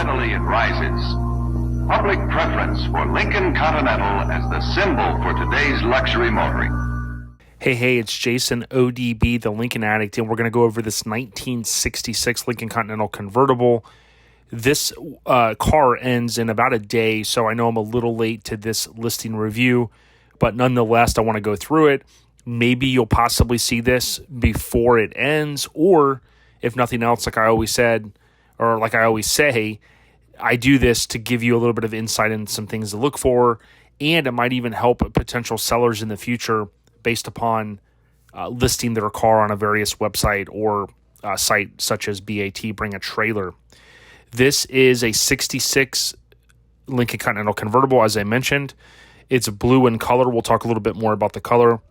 steadily it rises. Public preference for Lincoln Continental as the symbol for today's luxury motoring. Hey, it's Jason, ODB, the Lincoln Addict, and we're going to go over this 1966 Lincoln Continental Convertible. This car ends in about a day, so I know I'm a little late to this listing review, but nonetheless, I want to go through it. Maybe you'll possibly see this before it ends, or if nothing else, like I always said, or like I always say, I do this to give you a little bit of insight into some things to look for, and it might even help potential sellers in the future based upon listing their car on a various website or site such as BAT, Bring a Trailer. This is a 66 Lincoln Continental Convertible, as I mentioned. It's blue in color. We'll talk a little bit more about the color.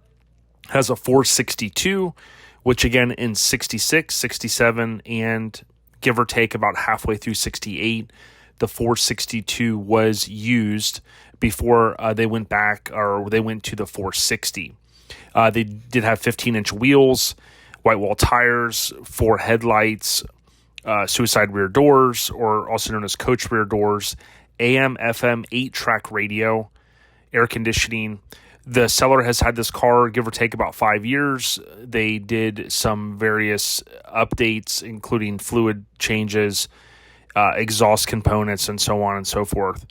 Has a 462, which again in 66, 67, and give or take about halfway through 68, the 462 was used before they went back, or they went to the 460. They did have 15-inch wheels, white wall tires, 4 headlights, suicide rear doors, or also known as coach rear doors, AM, FM, 8-track radio, air conditioning. The seller has had this car, give or take, about 5 years. They did some various updates, including fluid changes, exhaust components, and so on and so forth.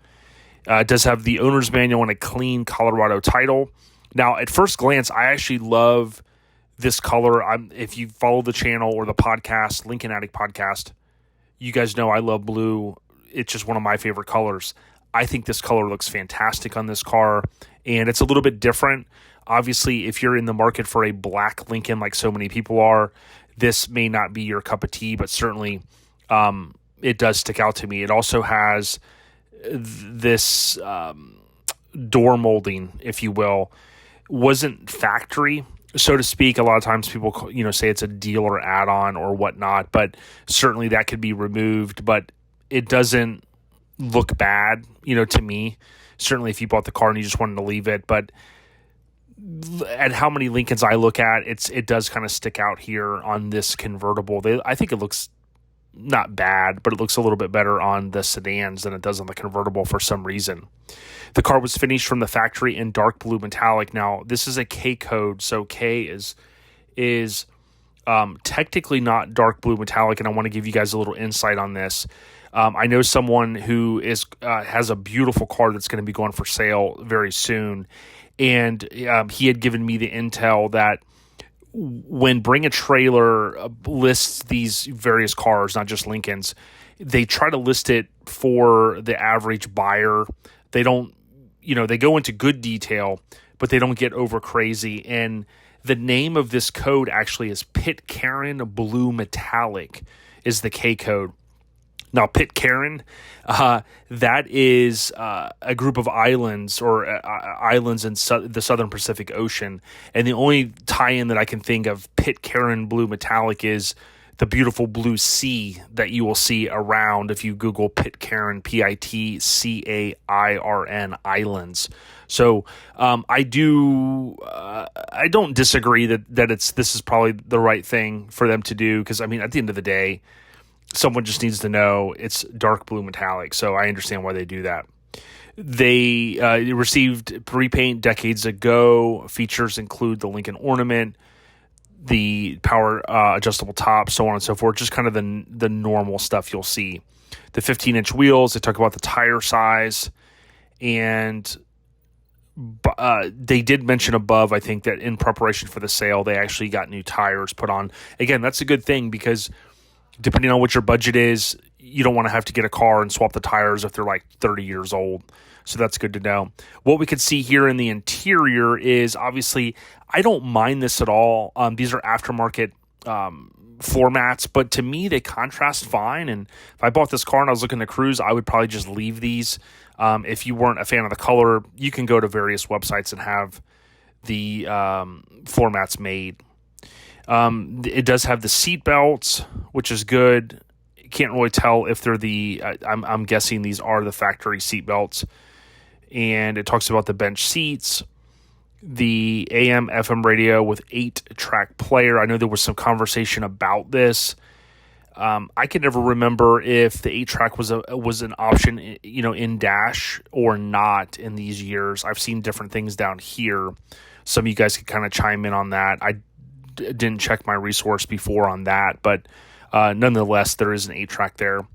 It does have the owner's manual and a clean Colorado title. Now, at first glance, I actually love this color. If you follow the channel or the podcast, Lincoln Addict podcast, you guys know I love blue. It's just one of my favorite colors. I think this color looks fantastic on this car, and it's a little bit different. Obviously, if you're in the market for a black Lincoln like so many people are, this may not be your cup of tea, but certainly it does stick out to me. It also has this door molding, if you will, wasn't factory, so to speak. A lot of times people, say it's a dealer add-on or whatnot, but certainly that could be removed, but it doesn't look bad, to me. Certainly if you bought the car and you just wanted to leave it, but at how many Lincolns I look at, it does kind of stick out here on this convertible. I think it looks not bad, but it looks a little bit better on the sedans than it does on the convertible for some reason. The car was finished from the factory in dark blue metallic. Now, this is a K code, so K is technically not dark blue metallic, and I want to give you guys a little insight on this. I know someone who has a beautiful car that's going to be going for sale very soon, and he had given me the intel that when Bring a Trailer lists these various cars, not just Lincolns, they try to list it for the average buyer. They don't, they go into good detail, but they don't get over crazy. And the name of this code actually is Pitcairn Blue Metallic is the K code. Now, Pitcairn, that is a group of islands or islands in the Southern Pacific Ocean. And the only tie-in that I can think of Pitcairn Blue Metallic is the beautiful blue sea that you will see around if you Google Pitcairn, Pitcairn Islands. So I don't disagree that this is probably the right thing for them to do, because, at the end of the day, someone just needs to know it's dark blue metallic, so I understand why they do that. They received pre-paint decades ago. Features include the Lincoln ornament, the power adjustable top, so on and so forth, just kind of the normal stuff you'll see. The 15-inch wheels, they talk about the tire size, and they did mention above, I think, that in preparation for the sale, they actually got new tires put on. Again, that's a good thing, because depending on what your budget is, you don't want to have to get a car and swap the tires if they're like 30 years old. So that's good to know. What we could see here in the interior is, obviously, I don't mind this at all. These are aftermarket floor mats, but to me, they contrast fine. And if I bought this car and I was looking to cruise, I would probably just leave these. If you weren't a fan of the color, you can go to various websites and have the floor mats made. It does have the seat belts, which is good. Can't really tell if they're I'm guessing these are the factory seat belts. And it talks about the bench seats, the AM FM radio with 8-track player. I know there was some conversation about this. I could never remember if the 8-track was an option, in dash or not in these years. I've seen different things down here. Some of you guys could kind of chime in on that. I didn't check my resource before on that, but nonetheless, there is an 8-track there.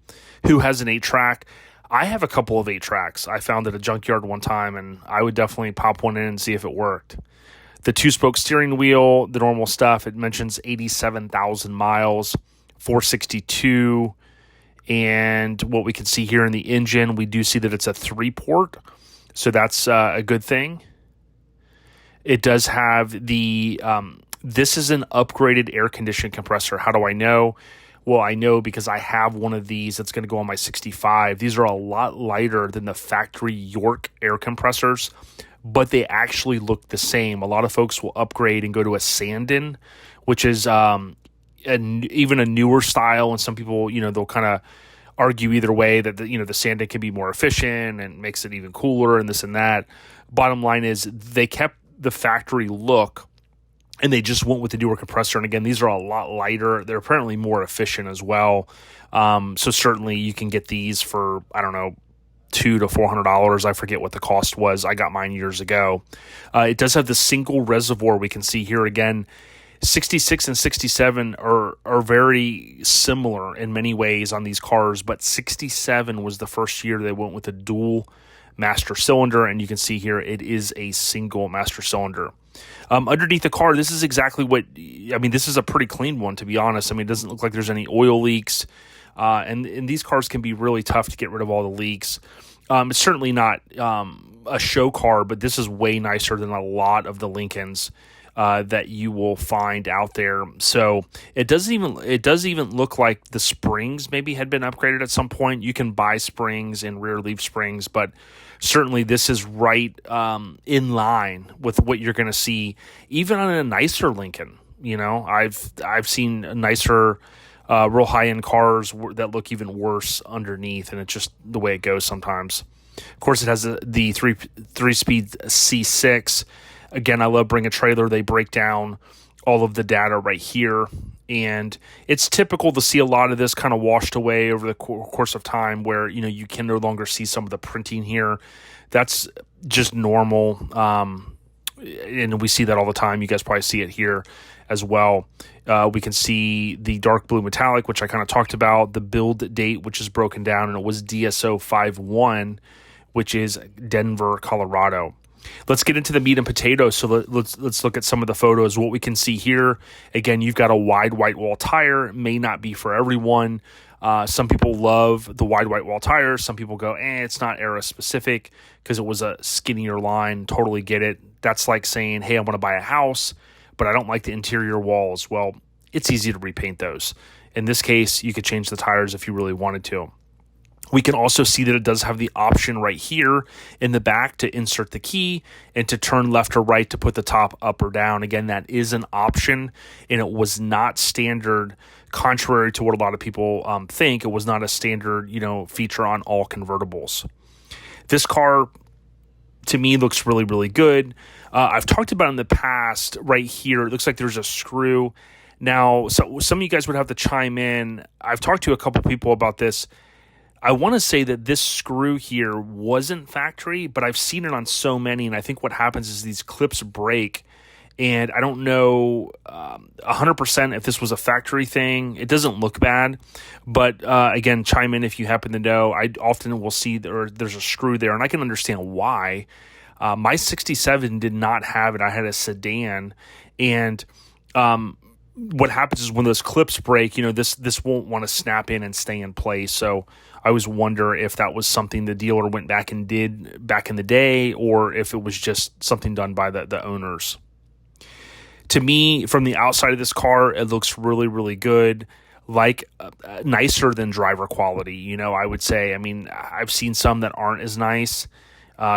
Who has an 8-track? I have a couple of 8-tracks. I found at a junkyard one time, and I would definitely pop one in and see if it worked. The 2-spoke steering wheel, the normal stuff, it mentions 87,000 miles, 462. And what we can see here in the engine, we do see that it's a 3-port. So that's a good thing. It does have the, this is an upgraded air conditioning compressor. How do I know? Well, I know because I have one of these that's going to go on my 65. These are a lot lighter than the factory York air compressors, but they actually look the same. A lot of folks will upgrade and go to a Sandin, which is even a newer style, and some people, they'll kind of argue either way that the Sandin can be more efficient and makes it even cooler and this and that. Bottom line is they kept the factory look, and they just went with the newer compressor. And again, these are a lot lighter. They're apparently more efficient as well. So certainly you can get these for, I don't know, $200 to $400. I forget what the cost was. I got mine years ago. It does have the single reservoir. We can see here again, 66 and 67 are very similar in many ways on these cars, but 67 was the first year they went with a dual master cylinder, and you can see here it is a single master cylinder. Underneath the car, this is exactly this is a pretty clean one, to be honest. It doesn't look like there's any oil leaks, and these cars can be really tough to get rid of all the leaks. It's certainly not a show car, but this is way nicer than a lot of the Lincolns that you will find out there. So it does even look like the springs maybe had been upgraded at some point. You can buy springs and rear leaf springs, but certainly this is right in line with what you're going to see even on a nicer Lincoln. I've seen nicer real high-end cars that look even worse underneath, and it's just the way it goes sometimes. Of course, it has the three-speed C6. Again, I love Bring a Trailer. They break down all of the data right here, and it's typical to see a lot of this kind of washed away over the course of time where, you can no longer see some of the printing here. That's just normal, and we see that all the time. You guys probably see it here as well. We can see the dark blue metallic, which I kind of talked about, the build date, which is broken down, and it was DSO 51, which is Denver, Colorado. Let's get into the meat and potatoes. So let's look at some of the photos. What we can see here, again, you've got a wide white wall tire. May not be for everyone. Some people love the wide white wall tires. Some people go, it's not era specific because it was a skinnier line. Totally get it. That's like saying, hey, I want to buy a house, but I don't like the interior walls. Well, it's easy to repaint those. In this case, you could change the tires if you really wanted to. We can also see that it does have the option right here in the back to insert the key and to turn left or right to put the top up or down. Again, that is an option, and it was not standard, contrary to what a lot of people think. It was not a standard, feature on all convertibles. This car, to me, looks really, really good. I've talked about in the past right here. It looks like there's a screw. Now, so some of you guys would have to chime in. I've talked to a couple people about this. I want to say that this screw here wasn't factory, but I've seen it on so many, and I think what happens is these clips break, and I don't know 100% if this was a factory thing. It doesn't look bad, but again, chime in if you happen to know. I often will see there's a screw there, and I can understand why. My 67 did not have it. I had a sedan, and what happens is when those clips break, this won't want to snap in and stay in place. So I always wonder if that was something the dealer went back and did back in the day, or if it was just something done by the owners. To me, from the outside of this car, it looks really, really good, like nicer than driver quality. I would say. I've seen some that aren't as nice.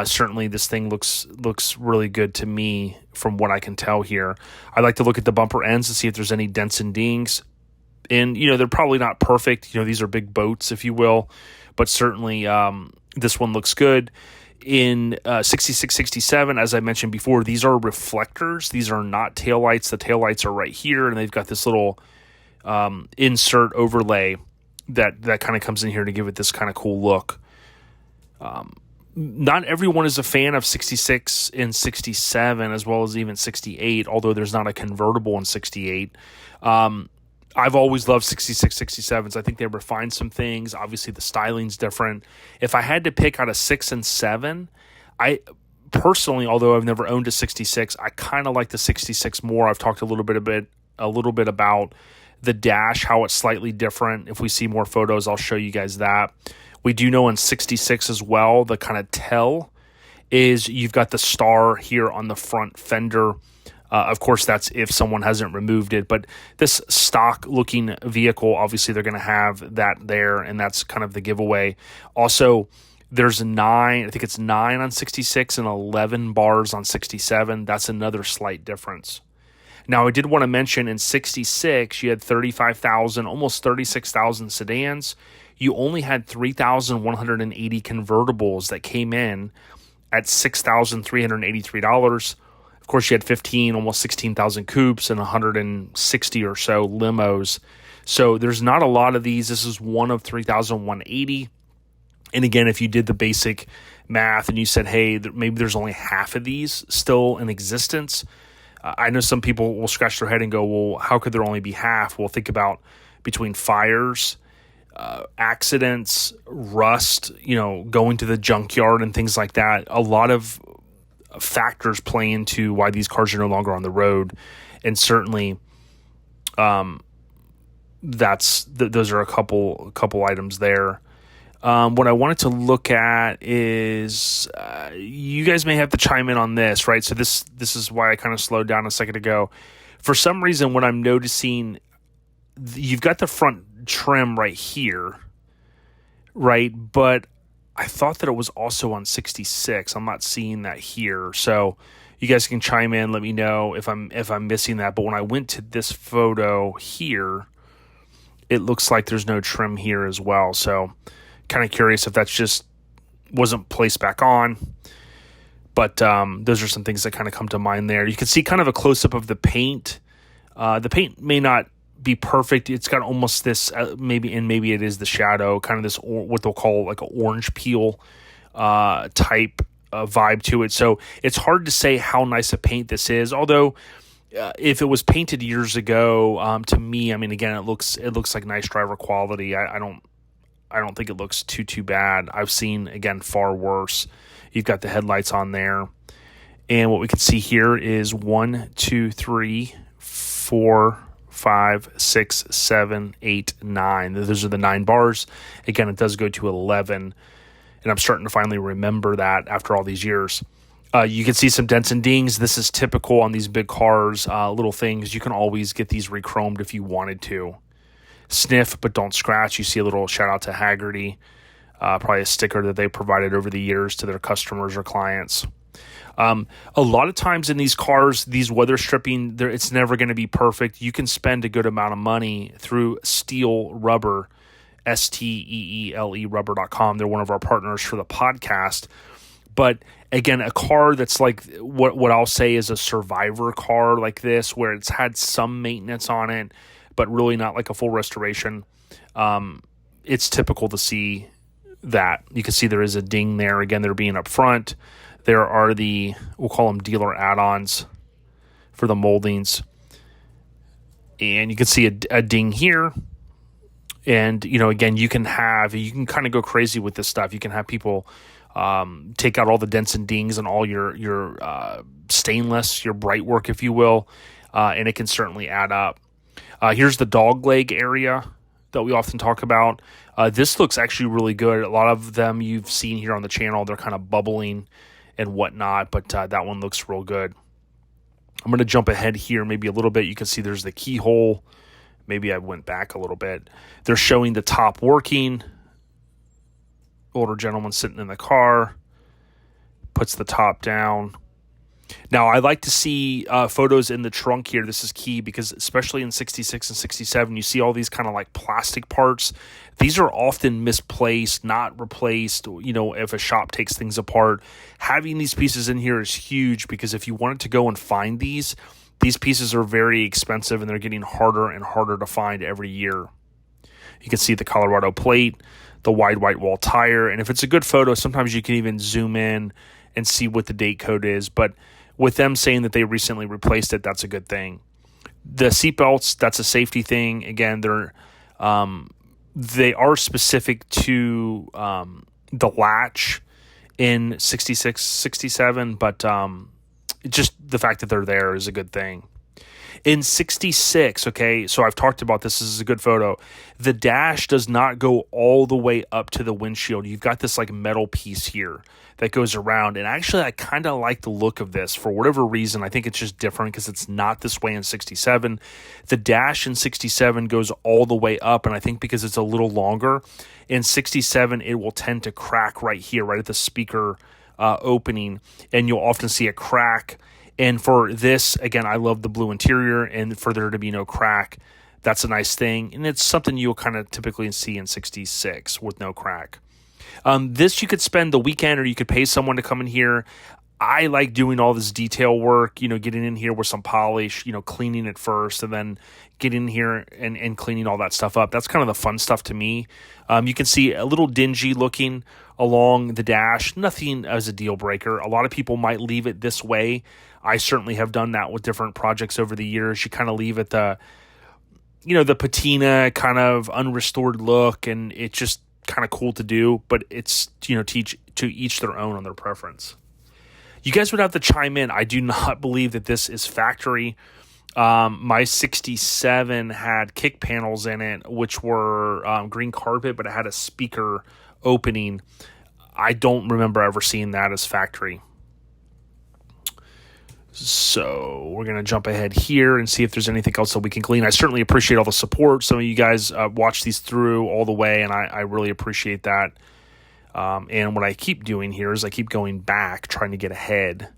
Certainly this thing looks really good to me from what I can tell here. I like to look at the bumper ends to see if there's any dents and dings. And, they're probably not perfect. These are big boats, if you will. But certainly this one looks good. In 66, 67, as I mentioned before, these are reflectors. These are not taillights. The taillights are right here, and they've got this little insert overlay that kind of comes in here to give it this kind of cool look. Not everyone is a fan of 66 and 67 as well as even 68, although there's not a convertible in 68. I've always loved 66, 67s. I think they refined some things. Obviously, the styling's different. If I had to pick out a 6 and 7, I personally, although I've never owned a 66, I kind of like the 66 more. I've talked a little bit about the dash, how it's slightly different. If we see more photos, I'll show you guys that. We do know in 66 as well, the kind of tell is you've got the star here on the front fender. Of course, that's if someone hasn't removed it. But this stock-looking vehicle, obviously, they're going to have that there, and that's kind of the giveaway. Also, there's 9 on 66 and 11 bars on 67. That's another slight difference. Now, I did want to mention in 66, you had 35,000, almost 36,000 sedans. You only had 3,180 convertibles that came in at $6,383. Of course, you had 15, almost 16,000 coupes and 160 or so limos. So there's not a lot of these. This is one of 3,180. And again, if you did the basic math and you said, hey, maybe there's only half of these still in existence, I know some people will scratch their head and go, well, how could there only be half? Well, think about between fires, accidents, rust, going to the junkyard and things like that. A lot of factors play into why these cars are no longer on the road. And certainly those are a couple items there. What I wanted to look at is you guys may have to chime in on this, right? So this is why I kind of slowed down a second ago. For some reason, when I'm noticing, you've got the front trim right here, right? But I thought that it was also on 66. I'm not seeing that here. So you guys can chime in, let me know if I'm missing that. But when I went to this photo here, it looks like there's no trim here as well. So kind of curious if that's just wasn't placed back on. But those are some things that kind of come to mind there. You can see kind of a close-up of the paint. The paint may not be perfect. It's got almost this, maybe it is the shadow, kind of this, what they'll call like an orange peel type vibe to it. So it's hard to say how nice a paint this is. Although if it was painted years ago, to me, I mean, again, it looks like nice driver quality. I don't think it looks too bad. I've seen, again, far worse. You've got the headlights on there. And what we can see here is 1, 2, 3, 4, 5, 6, 7, 8, 9. Those are the 9 bars. Again, it does go to 11. And I'm starting to finally remember that after all these years. You can see some dents and dings. This is typical on these big cars, little things. You can always get these re-chromed if you wanted to. Sniff, but don't scratch. You see a little shout out to Haggerty. Probably a sticker that they provided over the years to their customers or clients. A lot of times in these cars, these weather stripping, it's never going to be perfect. You can spend a good amount of money through Steel Rubber, STEELE rubber.com. They're one of our partners for the podcast. But again, a car that's like what I'll say is a survivor car like this, where it's had some maintenance on it, but really not like a full restoration. It's typical to see that. You can see there is a ding there. Again, they're being up front. There are we'll call them dealer add-ons for the moldings. And you can see a ding here. And, again, you can kind of go crazy with this stuff. You can have people take out all the dents and dings and all your stainless, your bright work, if you will, and it can certainly add up. Here's the dog leg area that we often talk about. This looks actually really good. A lot of them you've seen here on the channel, they're kind of bubbling and whatnot, but that one looks real good. I'm going to jump ahead here maybe a little bit. You can see there's the keyhole. Maybe I went back a little bit. They're showing the top working. Older gentleman sitting in the car. Puts the top down. Now, I like to see photos in the trunk here. This is key because especially in 66 and 67, you see all these kind of like plastic parts. These are often misplaced, not replaced, if a shop takes things apart. Having these pieces in here is huge because if you wanted to go and find these, These pieces are very expensive, and they're getting harder and harder to find every year. You can see the Colorado plate, the wide white wall tire, and if it's a good photo, sometimes you can even zoom in and see what the date code is. But with them saying that they recently replaced it, that's a good thing. The seatbelts, that's a safety thing. Again, they are specific to the latch in 66, 67, but just the fact that they're there is a good thing. In 66, okay, so I've talked about this is a good photo. The dash does not go all the way up to the windshield. You've got this like metal piece here that goes around. And actually, I kind of like the look of this for whatever reason. I think it's just different because it's not this way in 67. The dash in 67 goes all the way up. And I think because it's a little longer, in 67, it will tend to crack right here, right at the speaker opening. And you'll often see a crack. And for this, again, I love the blue interior, and for there to be no crack, that's a nice thing. And it's something you'll kind of typically see in 66 with no crack. This you could spend the weekend, or you could pay someone to come in here. I like doing all this detail work, getting in here with some polish, cleaning it first, and then getting in here and cleaning all that stuff up. That's kind of the fun stuff to me. You can see a little dingy looking along the dash. Nothing as a deal breaker. A lot of people might leave it this way. I certainly have done that with different projects over the years. You kind of leave it the patina kind of unrestored look, and it's just kind of cool to do, but it's, to each their own on their preference. You guys would have to chime in. I do not believe that this is factory. My 67 had kick panels in it, which were green carpet, but it had a speaker opening. I don't remember ever seeing that as factory. So we're going to jump ahead here and see if there's anything else that we can glean. I certainly appreciate all the support. Some of you guys watch these through all the way, and I really appreciate that. And what I keep doing here is I keep going back, trying to get ahead.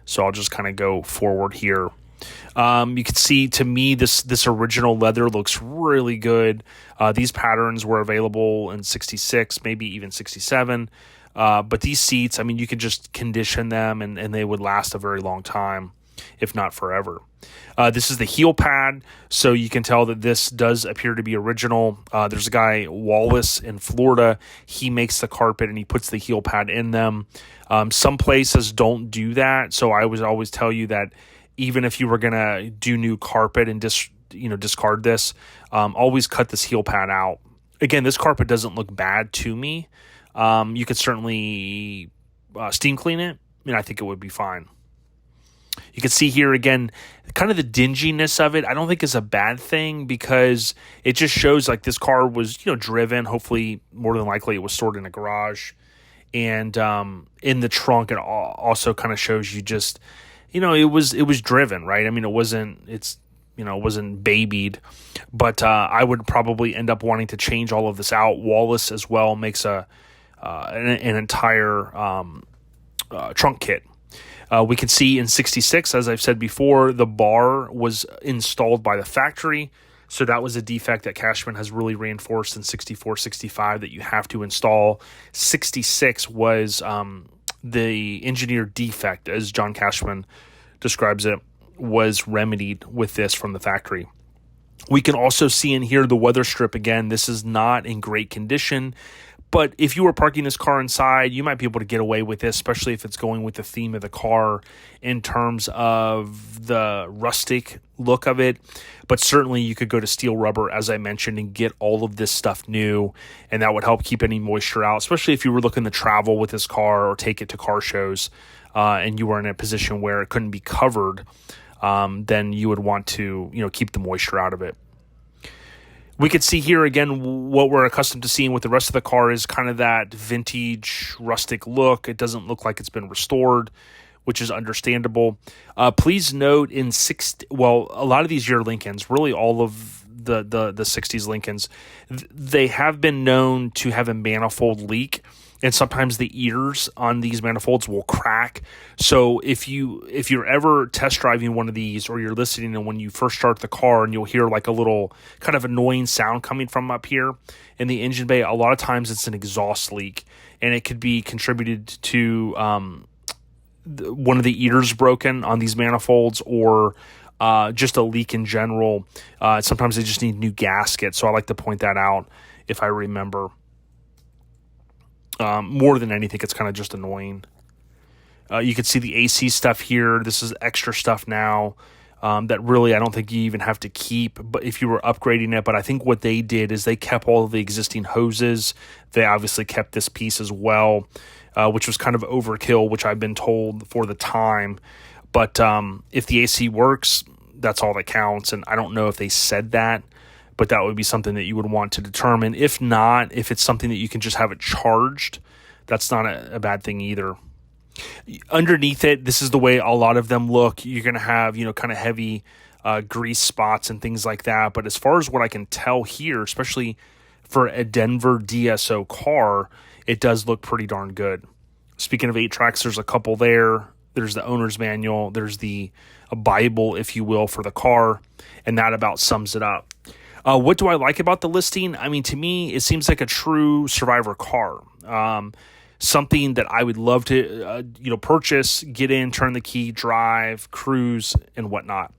So I'll just kind of go forward here. You can see, to me, this original leather looks really good. These patterns were available in 66, maybe even 67. But these seats, you could just condition them and they would last a very long time, if not forever. This is the heel pad, so you can tell that this does appear to be original. There's a guy, Wallace, in Florida. He makes the carpet and he puts the heel pad in them. Some places don't do that, so I would always tell you that even if you were going to do new carpet and discard this, always cut this heel pad out. Again, this carpet doesn't look bad to me. You could certainly steam clean it, and I think it would be fine. You can see here again, kind of the dinginess of it. I don't think is a bad thing because it just shows like this car was, driven. Hopefully, more than likely, it was stored in a garage, and in the trunk, it also kind of shows you just, it was driven, right? It wasn't babied, but I would probably end up wanting to change all of this out. Wallace as well makes an entire trunk kit. We can see in 66, as I've said before, the bar was installed by the factory. So that was a defect that Cashman has really reinforced in 64, 65 that you have to install. 66 was the engineered defect, as John Cashman describes it, was remedied with this from the factory. We can also see in here the weather strip again. This is not in great condition, but if you were parking this car inside, you might be able to get away with this, especially if it's going with the theme of the car in terms of the rustic look of it. But certainly you could go to steel rubber, as I mentioned, and get all of this stuff new, and that would help keep any moisture out, especially if you were looking to travel with this car or take it to car shows, and you were in a position where it couldn't be covered. Then you would want to, keep the moisture out of it. We could see here again what we're accustomed to seeing with the rest of the car is kind of that vintage rustic look. It doesn't look like it's been restored, which is understandable. Please note a lot of these year Lincolns, really all of the 60s Lincolns, they have been known to have a manifold leak. And sometimes the ears on these manifolds will crack. So if you're ever test driving one of these, or you're listening, and when you first start the car and you'll hear like a little kind of annoying sound coming from up here in the engine bay, a lot of times it's an exhaust leak, and it could be contributed to one of the ears broken on these manifolds, or just a leak in general. Sometimes they just need new gaskets, so I like to point that out if I remember. More than anything, it's kind of just annoying. You can see the AC stuff here. This is extra stuff now that really I don't think you even have to keep, but if you were upgrading it. But I think what they did is they kept all of the existing hoses. They obviously kept this piece as well, which was kind of overkill, which I've been told for the time. But if the AC works, that's all that counts. And I don't know if they said that, but that would be something that you would want to determine. If not, if it's something that you can just have it charged, that's not a bad thing either. Underneath it, this is the way a lot of them look. You're going to have, kind of heavy grease spots and things like that. But as far as what I can tell here, especially for a Denver DSO car, it does look pretty darn good. Speaking of 8-tracks, there's a couple there. There's the owner's manual. There's a Bible, if you will, for the car. And that about sums it up. What do I like about the listing? I mean, to me, it seems like a true Survivor car. Something that I would love to, purchase, get in, turn the key, drive, cruise, and whatnot.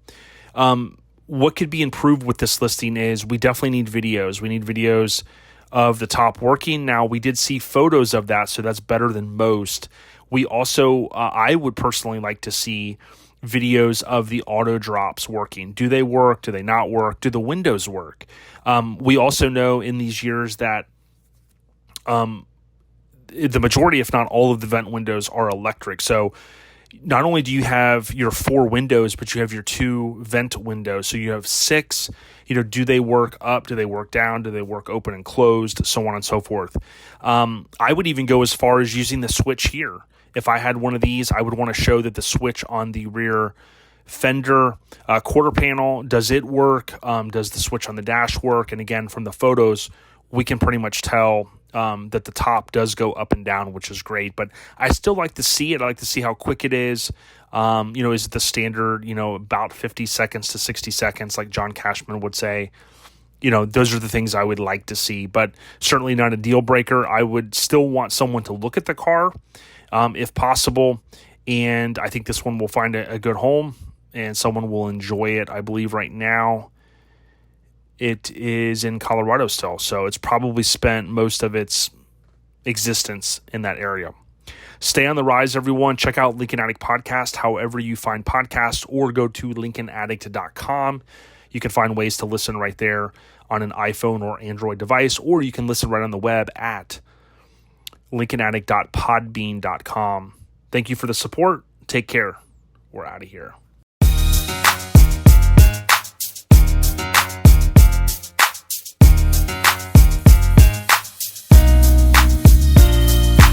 What could be improved with this listing is we definitely need videos. We need videos of the top working. Now, we did see photos of that, so that's better than most. We also, I would personally like to see videos of the auto drops working. Do they work? Do they not work? Do the windows work? We also know in these years that the majority, if not all, of the vent windows are electric. So not only do you have your 4 windows, but you have your 2 vent windows. So you have 6. Do they work up? Do they work down? Do they work open and closed? So on and so forth. I would even go as far as using the switch here. If I had one of these, I would want to show that the switch on the rear fender quarter panel, does it work? Does the switch on the dash work? And again, from the photos, we can pretty much tell that the top does go up and down, which is great. But I still like to see it. I like to see how quick it is. Is it the standard, about 50 seconds to 60 seconds, like John Cashman would say? Those are the things I would like to see, but certainly not a deal breaker. I would still want someone to look at the car, if possible. And I think this one will find a good home and someone will enjoy it. I believe right now it is in Colorado still, so it's probably spent most of its existence in that area. Stay on the rise, everyone. Check out Lincoln Addict Podcast, however you find podcasts, or go to LincolnAddict.com. You can find ways to listen right there on an iPhone or Android device, or you can listen right on the web at LincolnAddict.podbean.com. Thank you for the support. Take care. We're out of here.